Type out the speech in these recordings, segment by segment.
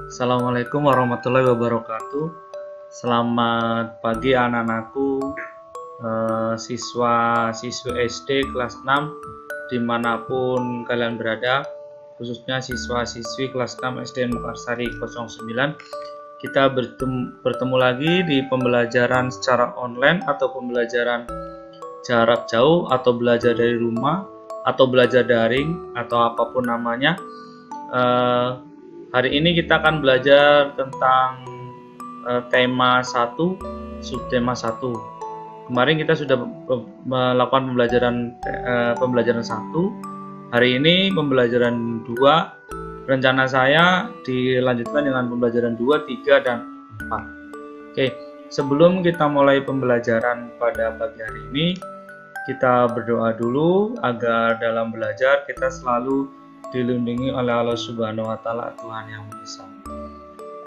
Assalamualaikum warahmatullahi wabarakatuh. Selamat pagi anak-anakku, siswa-siswi SD kelas 6 dimanapun kalian berada, khususnya siswa-siswi kelas 6 SDN Mekarsari 09. Kita bertemu lagi di pembelajaran secara online atau pembelajaran jarak jauh atau belajar dari rumah atau belajar daring atau apapun namanya. Hari ini kita akan belajar tentang tema 1, subtema 1. Kemarin kita sudah melakukan pembelajaran 1. Hari ini pembelajaran 2. Rencana saya dilanjutkan dengan pembelajaran 2, 3, dan 4. Oke, sebelum kita mulai pembelajaran pada pagi hari ini, kita berdoa dulu agar dalam belajar kita selalu dilindungi oleh Allah Subhanahu wa Ta'ala, Tuhan Yang Maha Esa.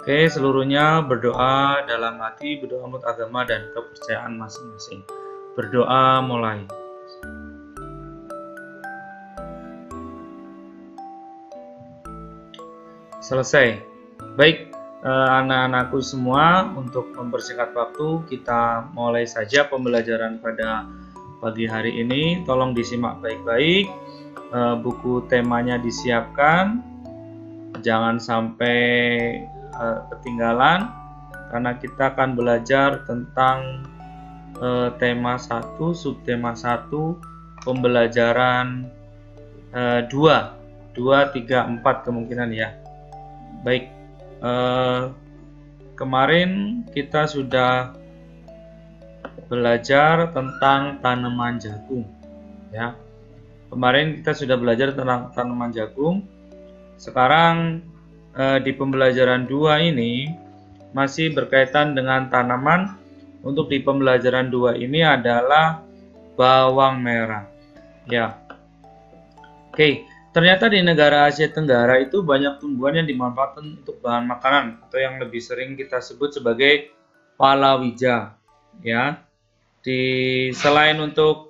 Oke, seluruhnya berdoa dalam hati, berdoa menurut agama dan kepercayaan masing-masing. Berdoa mulai. Selesai. Baik, anak-anakku semua, untuk mempersingkat waktu, kita mulai saja pembelajaran pada pagi hari ini. Tolong disimak baik-baik. Buku temanya disiapkan, jangan sampai ketinggalan, karena kita akan belajar tentang tema 1, subtema 1, pembelajaran 2, 3, 4 kemungkinan ya. Baik, kemarin kita sudah belajar tentang tanaman jagung ya. Kemarin kita sudah belajar tentang tanaman jagung. Sekarang di pembelajaran 2 ini masih berkaitan dengan tanaman. Untuk di pembelajaran 2 ini adalah bawang merah. Ya. Oke, ternyata di negara Asia Tenggara itu banyak tumbuhan yang dimanfaatkan untuk bahan makanan atau yang lebih sering kita sebut sebagai palawija. Ya. Selain untuk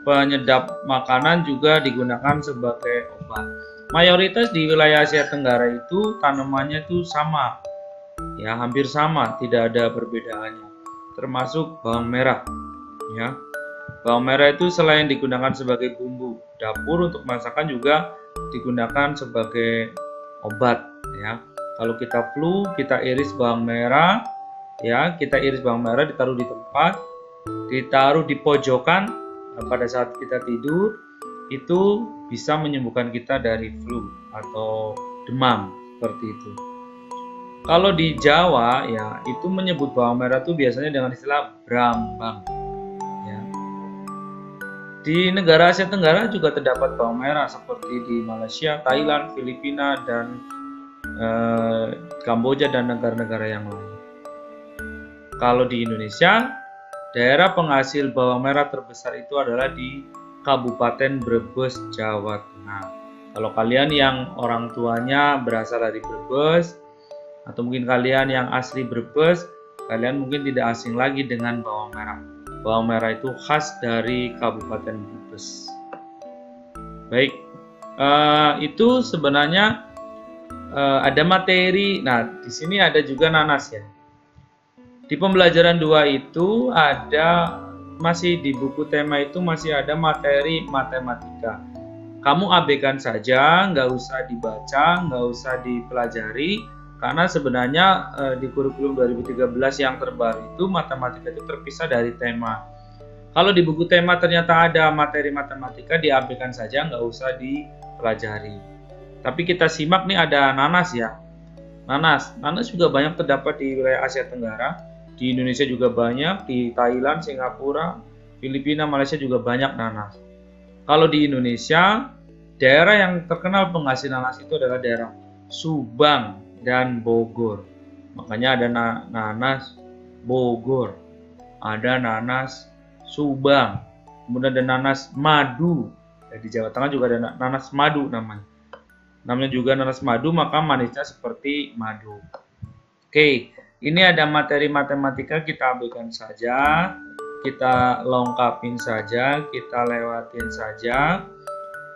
penyedap makanan juga digunakan sebagai obat. Mayoritas di wilayah Asia Tenggara itu tanamannya itu sama, ya hampir sama, tidak ada perbedaannya. Termasuk bawang merah, ya. Bawang merah itu selain digunakan sebagai bumbu dapur untuk masakan juga digunakan sebagai obat, ya. Kalau kita flu, kita iris bawang merah, ya, kita iris bawang merah, ditaruh di tempat, ditaruh di pojokan. Pada saat kita tidur itu bisa menyembuhkan kita dari flu atau demam seperti itu. Kalau di Jawa ya itu menyebut bawang merah itu biasanya dengan istilah brambang ya. Di negara Asia Tenggara juga terdapat bawang merah seperti di Malaysia, Thailand, Filipina, dan Kamboja dan negara-negara yang lain. Kalau di Indonesia, daerah penghasil bawang merah terbesar itu adalah di Kabupaten Brebes, Jawa Tengah. Kalau kalian yang orang tuanya berasal dari Brebes, atau mungkin kalian yang asli Brebes, kalian mungkin tidak asing lagi dengan bawang merah. Bawang merah itu khas dari Kabupaten Brebes. Baik, itu sebenarnya ada materi. Nah, di sini ada juga nanas ya. Di pembelajaran 2 itu masih di buku tema itu masih ada materi matematika. Kamu abaikan saja, nggak usah dibaca, nggak usah dipelajari, karena sebenarnya di kurikulum 2013 yang terbaru itu matematika itu terpisah dari tema. Kalau di buku tema ternyata ada materi matematika, diabaikan saja, nggak usah dipelajari. Tapi kita simak nih, ada nanas ya. Nanas juga banyak terdapat di wilayah Asia Tenggara. Di Indonesia juga banyak, di Thailand, Singapura, Filipina, Malaysia juga banyak nanas. Kalau di Indonesia, daerah yang terkenal penghasil nanas itu adalah daerah Subang dan Bogor. Makanya ada nanas Bogor, ada nanas Subang, kemudian ada nanas madu. Di Jawa Tengah juga ada nanas madu namanya. Namanya juga nanas madu, maka manisnya seperti madu. Oke. Ini ada materi matematika, kita abaikan saja, kita lengkapin saja, kita lewatin saja.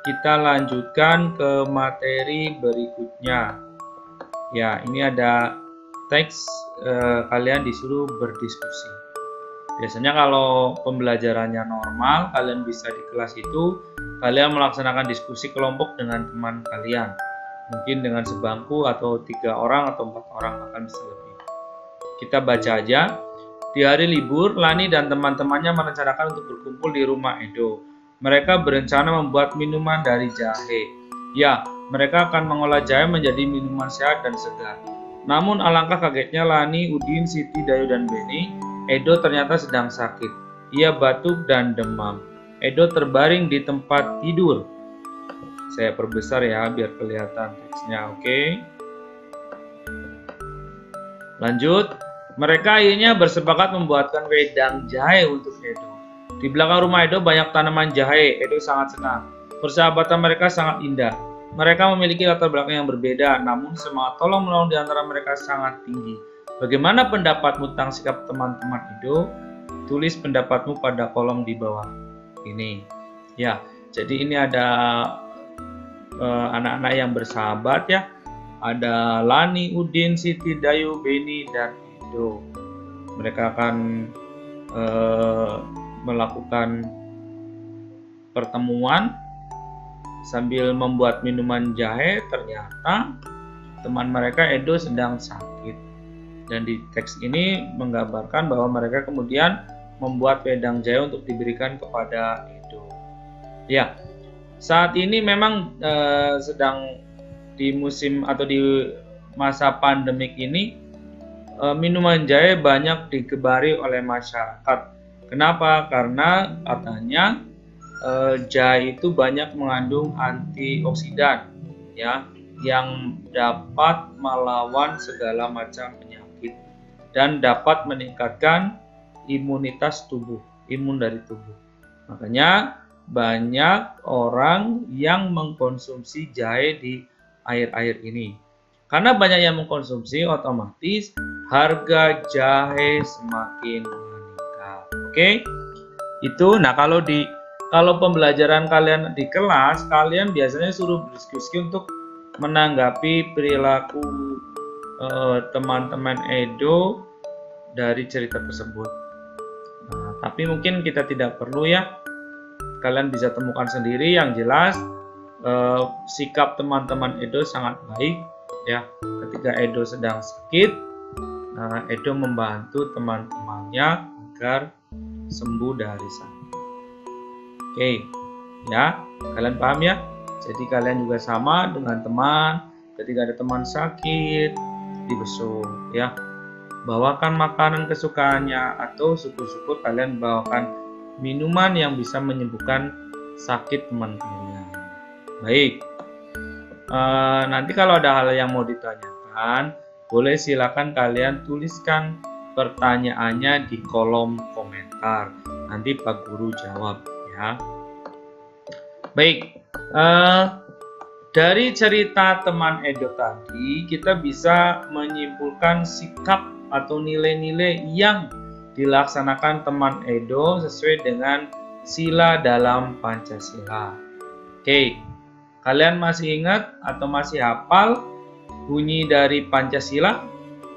Kita lanjutkan ke materi berikutnya. Ya, ini ada teks, kalian disuruh berdiskusi. Biasanya kalau pembelajarannya normal, kalian bisa di kelas itu, kalian melaksanakan diskusi kelompok dengan teman kalian. Mungkin dengan sebangku atau 3 orang atau 4 orang, bahkan bisa lebih. Kita baca aja. Di hari libur, Lani dan teman-temannya merencanakan untuk berkumpul di rumah Edo. Mereka berencana membuat minuman dari jahe. Ya, mereka akan mengolah jahe menjadi minuman sehat dan segar. Namun alangkah kagetnya Lani, Udin, Siti, Dayu, dan Beni, Edo ternyata sedang sakit. Ia batuk dan demam. Edo terbaring di tempat tidur. Saya perbesar ya biar kelihatan teksnya, oke? Lanjut. Mereka akhirnya bersepakat membuatkan wedang jahe untuk Edo. Di belakang rumah Edo banyak tanaman jahe. Edo sangat senang. Persahabatan mereka sangat indah. Mereka memiliki latar belakang yang berbeda, namun semangat tolong-menolong di antara mereka sangat tinggi. Bagaimana pendapatmu tentang sikap teman-teman Edo? Tulis pendapatmu pada kolom di bawah ini. Ya, jadi ini ada anak-anak yang bersahabat ya. Ada Lani, Udin, Siti, Dayu, Beni, dan Edo. Mereka akan melakukan pertemuan sambil membuat minuman jahe. Ternyata teman mereka Edo sedang sakit. Dan di teks ini menggambarkan bahwa mereka kemudian membuat wedang jahe untuk diberikan kepada Edo. Ya, saat ini memang sedang di musim atau di masa pandemik ini, minuman jahe banyak digemari oleh masyarakat. Kenapa? Karena katanya jahe itu banyak mengandung antioksidan ya, yang dapat melawan segala macam penyakit dan dapat meningkatkan imunitas tubuh, imun dari tubuh. Makanya banyak orang yang mengkonsumsi jahe di air-air ini. Karena banyak yang mengkonsumsi, otomatis harga jahe semakin meningkat. Oke? Itu. Nah, kalau pembelajaran kalian di kelas, kalian biasanya suruh berdiskusi untuk menanggapi perilaku teman-teman Edo dari cerita tersebut. Nah, tapi mungkin kita tidak perlu ya. Kalian bisa temukan sendiri. Yang jelas sikap teman-teman Edo sangat baik ya. Ketika Edo sedang sakit, Edo membantu teman-temannya agar sembuh dari sakit. Oke, ya, kalian paham ya? Jadi kalian juga sama dengan teman. Ketika ada teman sakit, dibesuk ya. Bawakan makanan kesukaannya, atau syukur-syukur kalian bawakan minuman yang bisa menyembuhkan sakit teman kalian. Baik, nanti kalau ada hal yang mau ditanyakan, boleh silakan kalian tuliskan pertanyaannya di kolom komentar. Nanti Pak Guru jawab ya. Baik, dari cerita teman Edo tadi, kita bisa menyimpulkan sikap atau nilai-nilai yang dilaksanakan teman Edo sesuai dengan sila dalam Pancasila. Oke, kalian masih ingat atau masih hafal bunyi dari Pancasila?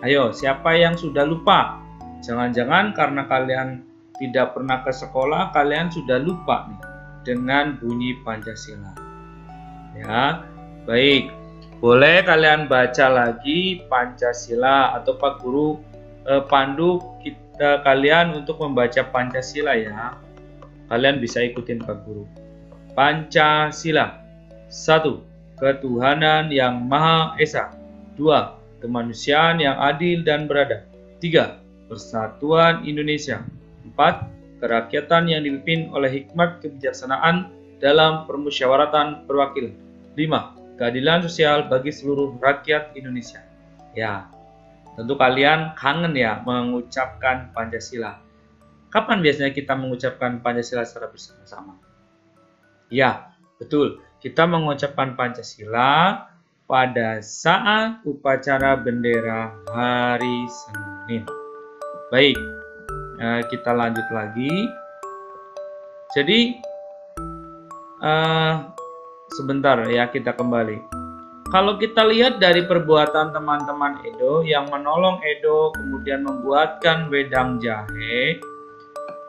Ayo, siapa yang sudah lupa? Jangan-jangan karena kalian tidak pernah ke sekolah, kalian sudah lupa nih dengan bunyi Pancasila. Ya, baik. Boleh kalian baca lagi Pancasila, atau Pak Guru pandu kalian untuk membaca Pancasila ya. Kalian bisa ikutin Pak Guru. Pancasila. 1. Ketuhanan yang Maha Esa. 2. Kemanusiaan yang adil dan beradab. 3. Persatuan Indonesia. 4. Kerakyatan yang dipimpin oleh hikmat kebijaksanaan dalam permusyawaratan perwakilan. 5. Keadilan sosial bagi seluruh rakyat Indonesia. Ya, tentu kalian kangen ya mengucapkan Pancasila. Kapan biasanya kita mengucapkan Pancasila secara bersama-sama? Ya, betul. Kita mengucapkan Pancasila pada saat upacara bendera hari Senin. Baik, kita lanjut lagi. Jadi, sebentar ya, kita kembali. Kalau kita lihat dari perbuatan teman-teman Edo yang menolong Edo kemudian membuatkan wedang jahe,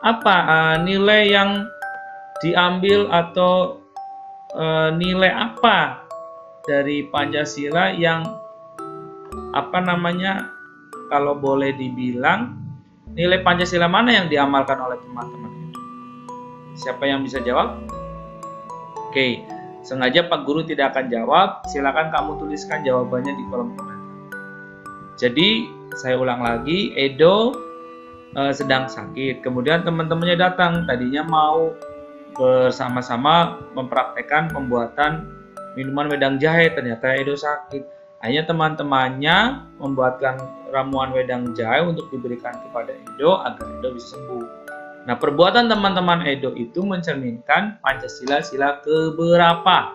apa nilai yang diambil atau nilai apa dari Pancasila yang kalau boleh dibilang nilai Pancasila mana yang diamalkan oleh teman-teman Edo? Siapa yang bisa jawab? Oke, sengaja Pak Guru tidak akan jawab, silakan kamu tuliskan jawabannya di kolom komentar. Jadi, saya ulang lagi, Edo sedang sakit, kemudian teman-temannya datang, tadinya mau bersama-sama mempraktekkan pembuatan minuman wedang jahe, ternyata Edo sakit. Akhirnya teman-temannya membuatkan ramuan wedang jahe untuk diberikan kepada Edo agar Edo bisa sembuh. Nah, perbuatan teman-teman Edo itu mencerminkan Pancasila sila keberapa?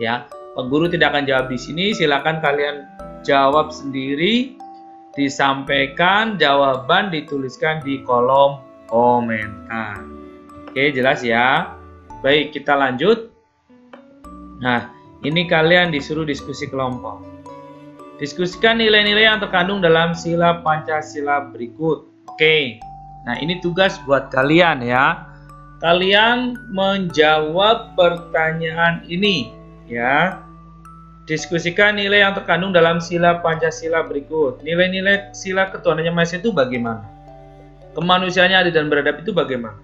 Ya, Pak Guru tidak akan jawab di sini. Silakan kalian jawab sendiri, disampaikan jawaban dituliskan di kolom komentar. Oke, jelas ya. Baik, kita lanjut. Nah, ini kalian disuruh diskusi kelompok. Diskusikan nilai-nilai yang terkandung dalam sila Pancasila berikut. Oke. Nah, ini tugas buat kalian ya. Kalian menjawab pertanyaan ini ya. Diskusikan nilai yang terkandung dalam sila Pancasila berikut. Nilai-nilai sila ketuhanan yang Maha Esa itu bagaimana? Kemanusiaannya adil dan beradab itu bagaimana?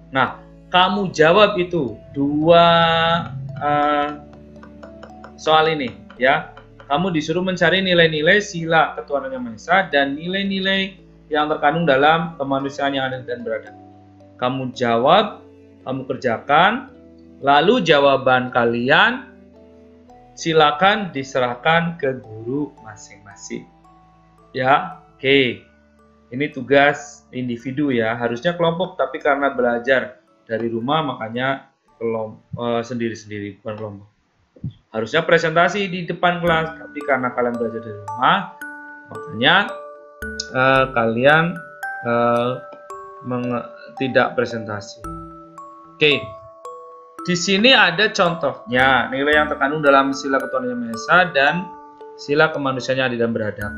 Nah, kamu jawab itu dua soal ini ya. Kamu disuruh mencari nilai-nilai sila ketuhanan yang Maha Esa dan nilai-nilai yang terkandung dalam kemanusiaan yang adil dan beradab. Kamu jawab, kamu kerjakan, lalu jawaban kalian silakan diserahkan ke guru masing-masing. Ya, oke. Ini tugas individu ya, harusnya kelompok, tapi karena belajar dari rumah makanya sendiri-sendiri, bukan kelompok. Harusnya presentasi di depan kelas, tapi karena kalian belajar dari rumah, makanya kalian tidak presentasi. Oke, di sini ada contohnya nilai yang terkandung dalam sila ketuhanan yang Maha Esa dan sila kemanusiaan yang adil dan beradab.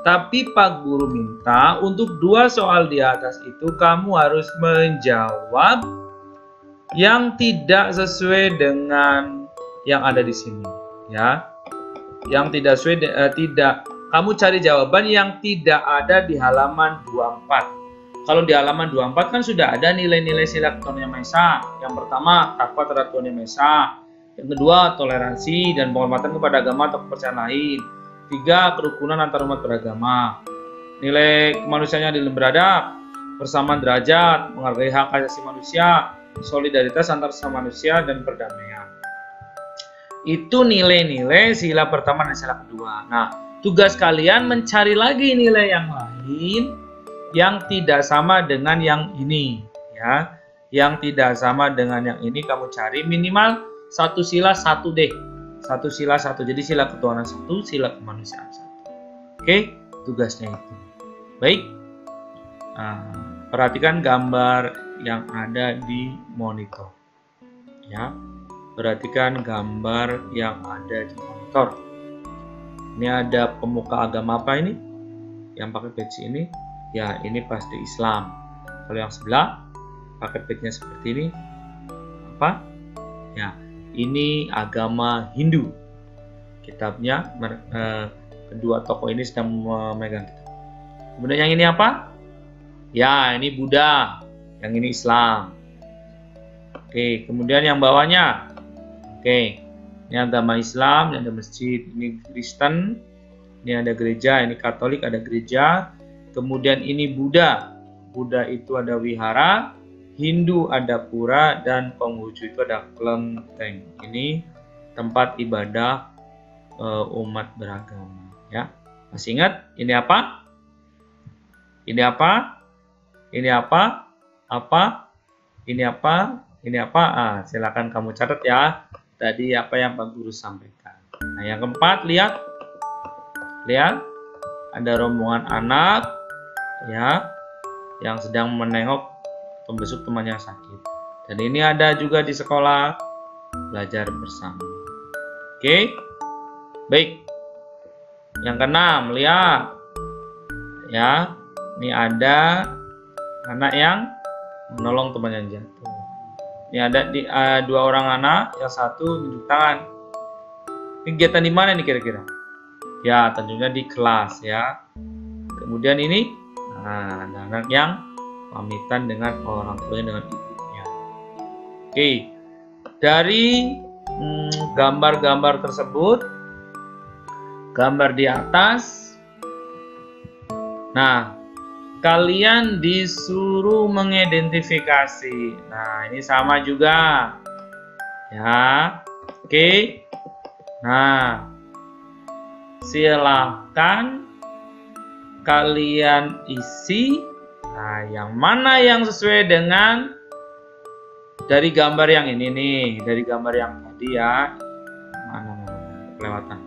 Tapi Pak Guru minta untuk dua soal di atas itu kamu harus menjawab yang tidak sesuai dengan yang ada di sini, ya. Yang tidak sesuai, kamu cari jawaban yang tidak ada di halaman 24. Kalau di halaman 24 kan sudah ada nilai-nilai sila ketuhanan yang Maha Esa. Yang pertama, takwa terhadap Tuhan Yang Maha Esa. Yang kedua, toleransi dan penghormatan kepada agama atau kepercayaan lain. 3, kerukunan antar umat beragama. Nilai kemanusiaan yang adil dan beradab, persamaan derajat, menghargai hak asasi manusia, solidaritas antar sesama manusia, dan perdamaian. Itu nilai-nilai sila pertama dan sila kedua. Nah, tugas kalian mencari lagi nilai yang lain yang tidak sama dengan yang ini, ya. Yang tidak sama dengan yang ini kamu cari minimal satu sila satu deh. Satu sila satu. Jadi sila ketuhanan satu, sila kemanusiaan satu. Oke, tugasnya itu. Baik. Perhatikan gambar yang ada di monitor. Ya. Perhatikan gambar yang ada di monitor. Ini ada pemuka agama apa ini? Yang pakai peci ini? Ya, ini pasti Islam. Kalau yang sebelah, pakai pecinya seperti ini. Apa? Ya, ini agama Hindu. Kitabnya, kedua tokoh ini sedang memegang kitab. Kemudian yang ini apa? Ya, ini Buddha. Yang ini Islam. Oke, kemudian yang bawahnya. Oke, ini agama Islam, ini ada masjid, ini Kristen, ini ada gereja, ini Katolik, ada gereja. Kemudian ini Buddha. Buddha itu ada wihara, Hindu ada pura, dan Konghucu itu ada kelenteng. Ini tempat ibadah umat beragama. Ya, masih ingat? Ini apa? Ini apa? Ini apa? Apa? Ini apa? Ini apa? Silakan kamu catat ya. Tadi apa yang Pak Guru sampaikan. Nah, yang keempat, lihat. Lihat. Ada rombongan anak ya yang sedang menengok pembesuk teman yang sakit. Dan ini ada juga di sekolah belajar bersama. Oke. Baik. Yang keenam, lihat. Ya, ini ada anak yang menolong teman yang jatuh. Ini ada dua orang anak, yang satu tunjuk tangan. Kegiatan di mana nih kira-kira? Ya, tentunya di kelas ya. Kemudian ini, ada anak yang pamitan dengan orang tuanya, dengan ibunya. Oke, dari gambar-gambar tersebut, gambar di atas, nah, kalian disuruh mengidentifikasi. Nah, ini sama juga. Ya, oke. Nah, silahkan kalian isi. Nah, yang mana yang sesuai dengan dari gambar yang ini nih, dari gambar yang tadi ya. Mana kelewatan.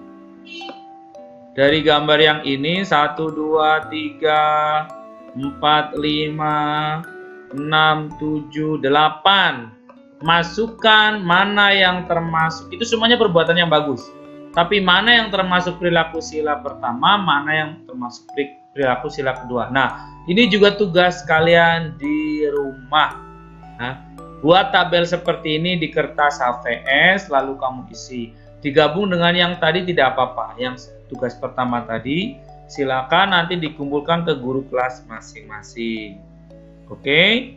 Dari gambar yang ini 1, 2, 3, 4, 5, 6, 7, 8. Masukkan mana yang termasuk, itu semuanya perbuatan yang bagus. Tapi mana yang termasuk perilaku sila pertama, mana yang termasuk perilaku sila kedua. Nah, ini juga tugas kalian di rumah. Nah, buat tabel seperti ini di kertas HVS, lalu kamu isi. Digabung dengan yang tadi tidak apa-apa. Yang tugas pertama tadi, silakan nanti dikumpulkan ke guru kelas masing-masing. Oke?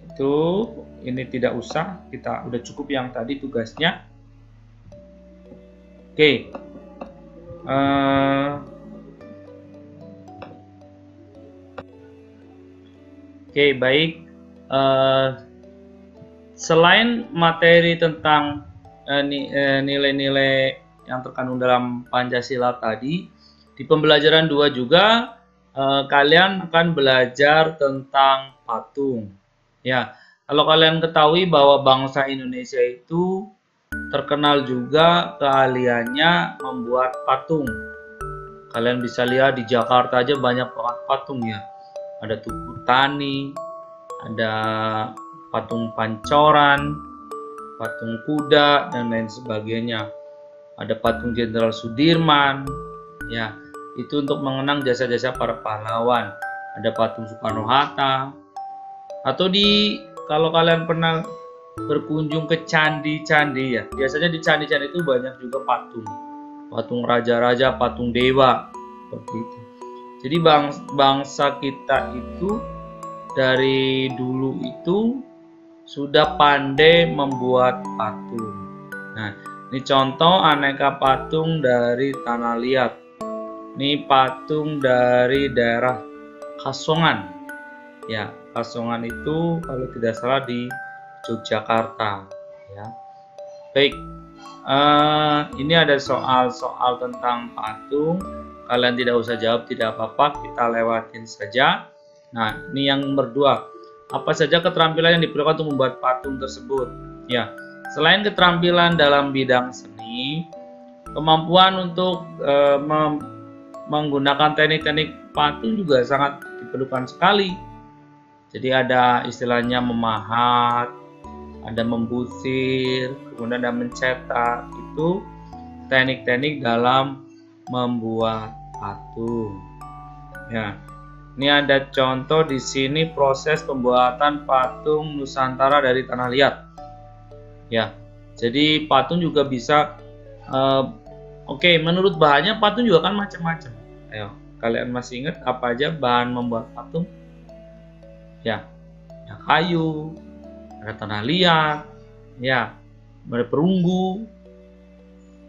Itu ini tidak usah, kita udah cukup yang tadi tugasnya. Oke. Oke, baik. Selain materi tentang nilai-nilai yang terkandung dalam Pancasila tadi, di pembelajaran 2 juga kalian akan belajar tentang patung. Ya, kalau kalian ketahui bahwa bangsa Indonesia itu terkenal juga keahliannya membuat patung. Kalian bisa lihat di Jakarta aja banyak banget patung ya. Ada Tugu Tani, ada patung Pancoran, patung kuda dan lain sebagainya. Ada patung Jenderal Sudirman, ya itu untuk mengenang jasa-jasa para pahlawan. Ada patung Soekarno-Hatta. Atau kalau kalian pernah berkunjung ke candi-candi ya, biasanya di candi-candi itu banyak juga patung raja-raja, patung dewa, seperti itu. Jadi bangsa kita itu dari dulu itu sudah pandai membuat patung. Nah, ini contoh aneka patung dari Tanah Liat. Ini patung dari daerah Kasongan. Ya, Kasongan itu kalau tidak salah di Yogyakarta. Ya, baik. Ini ada soal-soal tentang patung. Kalian tidak usah jawab, tidak apa-apa, kita lewatin saja. Nah, ini yang nomor 2. Apa saja keterampilan yang diperlukan untuk membuat patung tersebut? Ya, selain keterampilan dalam bidang seni, kemampuan untuk menggunakan teknik-teknik patung juga sangat diperlukan sekali. Jadi ada istilahnya memahat, ada membusir, kemudian ada mencetak. Itu teknik-teknik dalam membuat patung. Ya, ini ada contoh di sini proses pembuatan patung Nusantara dari Tanah Liat. Ya, jadi patung juga bisa. Oke, menurut bahannya patung juga kan macam-macam. Ayo, kalian masih ingat apa aja bahan membuat patung? Ya, ada kayu, ada tanah liat, ya, ada perunggu,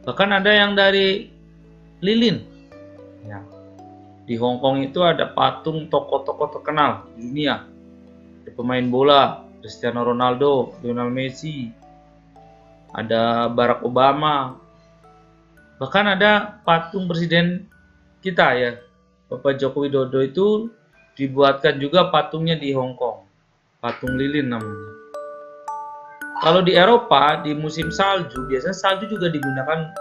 bahkan ada yang dari lilin. Ya, di Hong Kong itu ada patung tokoh-tokoh terkenal di dunia, ada pemain bola, Cristiano Ronaldo, Lionel Messi, ada Barack Obama, bahkan ada patung presiden kita ya, Bapak Joko Widodo itu dibuatkan juga patungnya di Hong Kong, patung lilin namanya. Kalau di Eropa di musim salju, biasanya salju juga digunakan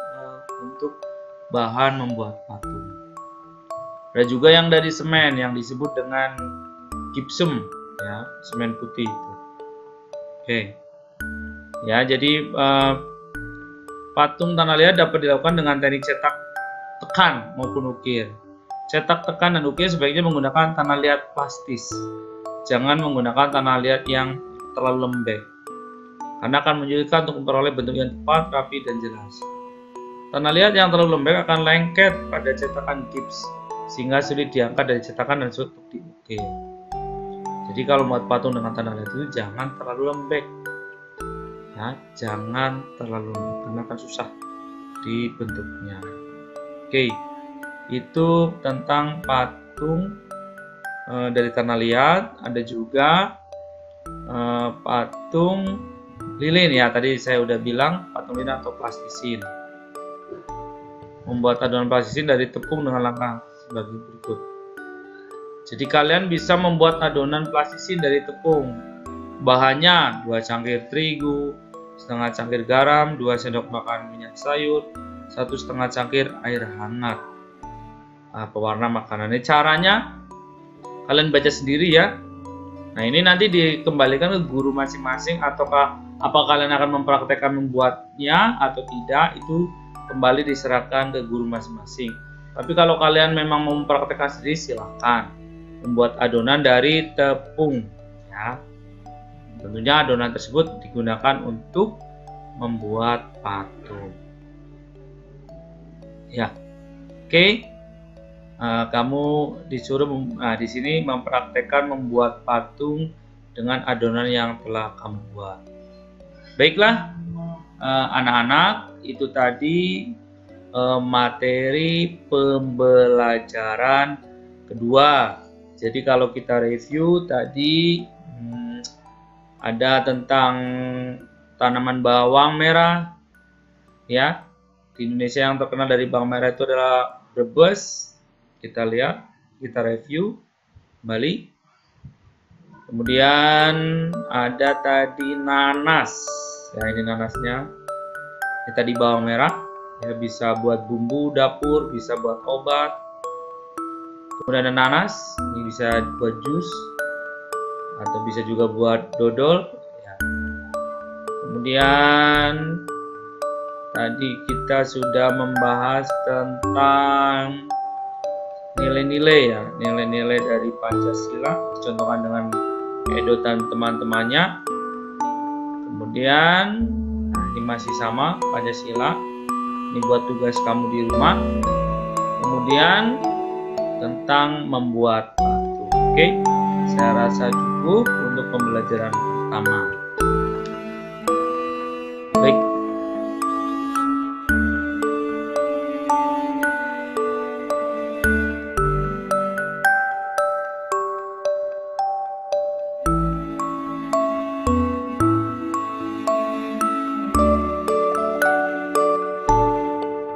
untuk bahan membuat patung. Ada juga yang dari semen yang disebut dengan gypsum, ya, semen putih itu. Oke, ya jadi Patung tanah liat dapat dilakukan dengan teknik cetak tekan maupun ukir. Cetak tekan dan ukir sebaiknya menggunakan tanah liat plastis. Jangan menggunakan tanah liat yang terlalu lembek, karena akan menyulitkan untuk memperoleh bentuk yang tepat, rapi, dan jelas. Tanah liat yang terlalu lembek akan lengket pada cetakan gips, sehingga sulit diangkat dari cetakan dan sulit untuk diukir. Jadi kalau membuat patung dengan tanah liat itu jangan terlalu lembek, ya, jangan terlalu lembek karena akan susah dibentuknya. Oke, itu tentang patung dari tanah liat. Ada juga patung lilin, ya, tadi saya udah bilang patung lilin atau plastisin. Membuat adonan plastisin dari tepung dengan langkah sebagai berikut. Jadi kalian bisa membuat adonan plastisin dari tepung. Bahannya 2 cangkir terigu, setengah cangkir garam, 2 sendok makan minyak sayur, 1,5 cangkir air hangat. Pewarna makanannya, caranya kalian baca sendiri ya. Nah, ini nanti dikembalikan ke guru masing-masing, ataukah apa kalian akan mempraktekkan membuatnya atau tidak, itu kembali diserahkan ke guru masing-masing. Tapi kalau kalian memang mau mempraktekkan sendiri, silahkan membuat adonan dari tepung, ya. Tentunya adonan tersebut digunakan untuk membuat patung, ya. Oke. Kamu disuruh di sini mempraktekkan membuat patung dengan adonan yang telah kamu buat. Baiklah, anak-anak, itu tadi materi pembelajaran kedua. Jadi kalau kita review tadi ada tentang tanaman bawang merah, ya. Di Indonesia yang terkenal dari bawang merah itu adalah Brebes. Kita lihat, kita review kembali. Kemudian ada tadi nanas, ya, ini nanasnya. Ini tadi bawang merah, ya, bisa buat bumbu dapur, bisa buat obat. Kemudian ada nanas, ini bisa buat jus atau bisa juga buat dodol, ya. Kemudian tadi kita sudah membahas tentang nilai-nilai, ya, nilai-nilai dari Pancasila, dicontohkan dengan Edo dan teman-temannya. Kemudian ini masih sama Pancasila, ini buat tugas kamu di rumah. Kemudian tentang membuat patung. Oke, saya rasa cukup untuk pembelajaran pertama.